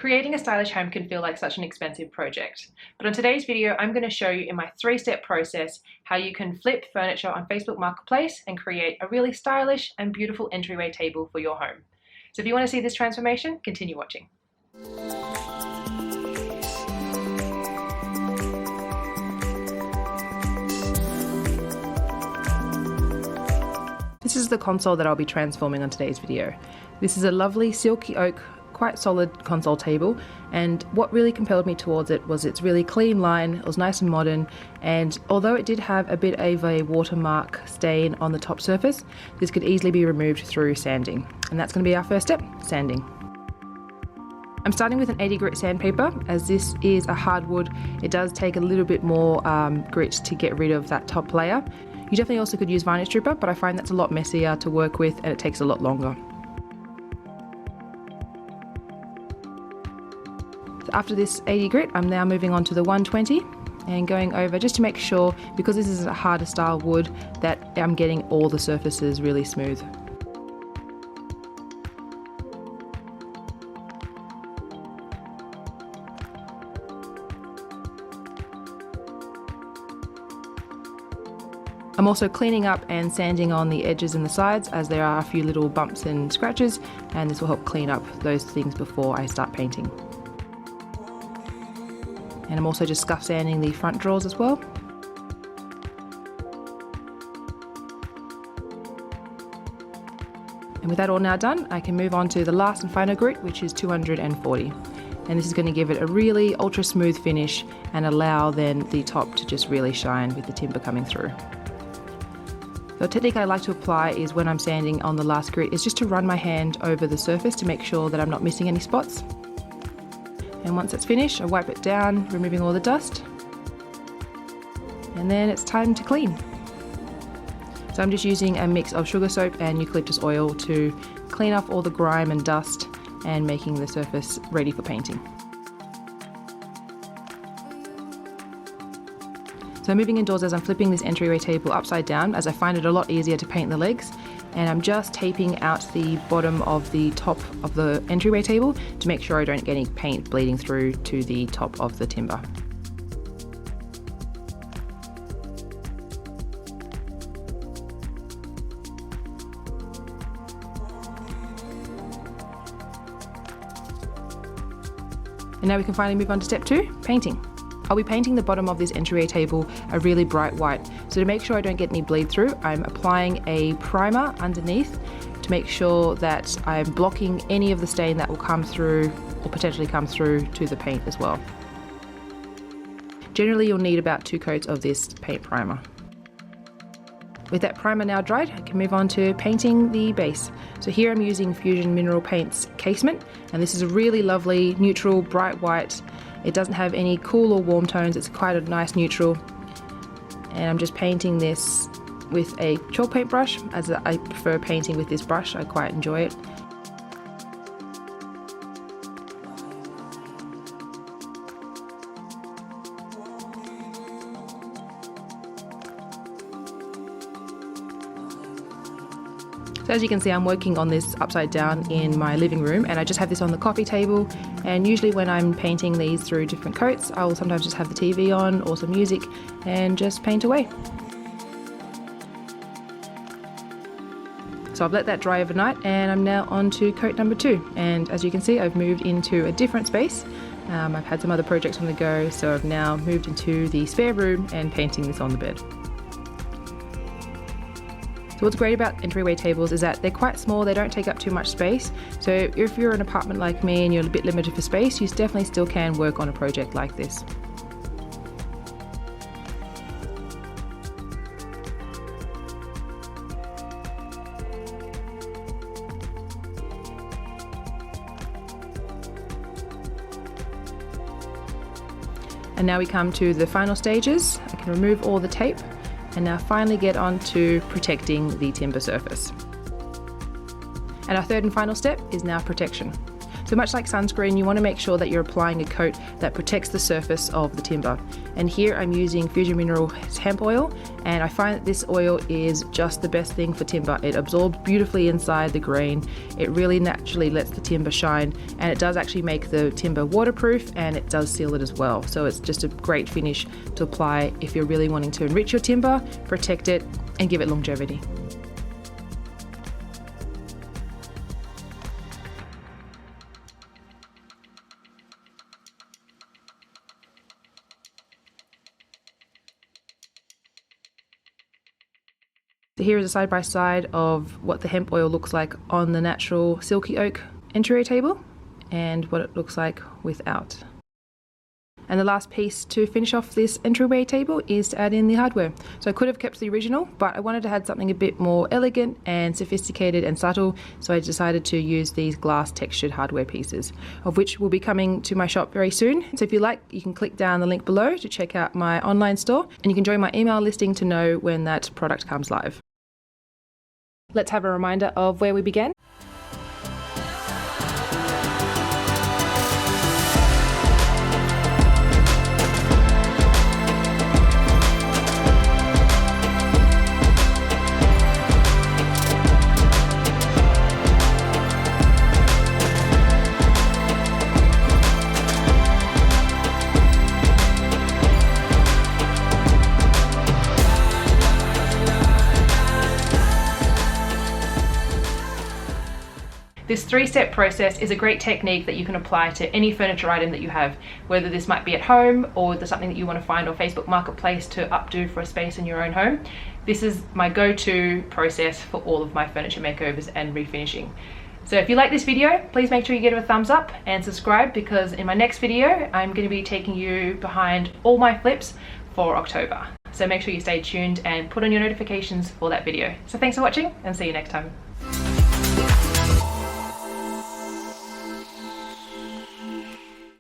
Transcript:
Creating a stylish home can feel like such an expensive project, but on today's video I'm going to show you in my 3-step process how you can flip furniture on Facebook Marketplace and create a really stylish and beautiful entryway table for your home. So if you want to see this transformation, continue watching. This is the console that I'll be transforming on today's video. This is a lovely silky oak, quite solid console table, and what really compelled me towards it was its really clean line. It was nice and modern, and although it did have a bit of a watermark stain on the top surface, this could easily be removed through sanding. And that's going to be our first step, sanding. I'm starting with an 80 grit sandpaper, as this is a hardwood. It does take a little bit more grit to get rid of that top layer. You definitely also could use varnish stripper, but I find that's a lot messier to work with and it takes a lot longer. So after this 80 grit, I'm now moving on to the 120 and going over just to make sure, because this is a harder style wood, that I'm getting all the surfaces really smooth. I'm also cleaning up and sanding on the edges and the sides, as there are a few little bumps and scratches, and this will help clean up those things before I start painting. And I'm also just scuff sanding the front drawers as well. And with that all now done, I can move on to the last and final grit, which is 240. And this is going to give it a really ultra smooth finish and allow then the top to just really shine with the timber coming through. The technique I like to apply is when I'm sanding on the last grit is just to run my hand over the surface to make sure that I'm not missing any spots. And once it's finished, I wipe it down, removing all the dust. And then it's time to clean. So I'm just using a mix of sugar soap and eucalyptus oil to clean off all the grime and dust and making the surface ready for painting. So moving indoors as I'm flipping this entryway table upside down, as I find it a lot easier to paint the legs, and I'm just taping out the bottom of the top of the entryway table to make sure I don't get any paint bleeding through to the top of the timber. And now we can finally move on to step 2, painting. I'll be painting the bottom of this entryway table a really bright white. So to make sure I don't get any bleed through, I'm applying a primer underneath to make sure that I'm blocking any of the stain that will come through or potentially come through to the paint as well. Generally, you'll need about 2 coats of this paint primer. With that primer now dried, I can move on to painting the base. So here I'm using Fusion Mineral Paints CASEMENT, and this is a really lovely, neutral, bright white. It doesn't have any cool or warm tones, it's quite a nice neutral. And I'm just painting this with a chalk paint brush, as I prefer painting with this brush, I quite enjoy it. So as you can see, I'm working on this upside down in my living room, and I just have this on the coffee table, and usually when I'm painting these through different coats, I will sometimes just have the TV on or some music and just paint away. So I've let that dry overnight, and I'm now on to coat number 2, and as you can see, I've moved into a different space. I've had some other projects on the go, so I've now moved into the spare room and painting this on the bed. So what's great about entryway tables is that they're quite small, they don't take up too much space. So if you're an apartment like me and you're a bit limited for space, you definitely still can work on a project like this. And now we come to the final stages. I can remove all the tape and now finally get on to protecting the timber surface. And our third and final step is now protection. So much like sunscreen, you want to make sure that you're applying a coat that protects the surface of the timber. And here I'm using Fusion Minerals hemp oil, and I find that this oil is just the best thing for timber. It absorbs beautifully inside the grain, it really naturally lets the timber shine, and it does actually make the timber waterproof, and it does seal it as well. So it's just a great finish to apply if you're really wanting to enrich your timber, protect it, and give it longevity. Here is a side-by-side of what the hemp oil looks like on the natural silky oak entryway table and what it looks like without. And the last piece to finish off this entryway table is to add in the hardware. So I could have kept the original, but I wanted to add something a bit more elegant and sophisticated and subtle, so I decided to use these glass textured hardware pieces, of which will be coming to my shop very soon. So if you like, you can click down the link below to check out my online store, and you can join my email listing to know when that product comes live. Let's have a reminder of where we began. This three-step process is a great technique that you can apply to any furniture item that you have, whether this might be at home or there's something that you want to find on Facebook Marketplace to updo for a space in your own home. This is my go-to process for all of my furniture makeovers and refinishing. So if you like this video, please make sure you give it a thumbs up and subscribe, because in my next video, I'm going to be taking you behind all my flips for October. So make sure you stay tuned and put on your notifications for that video. So thanks for watching, and see you next time.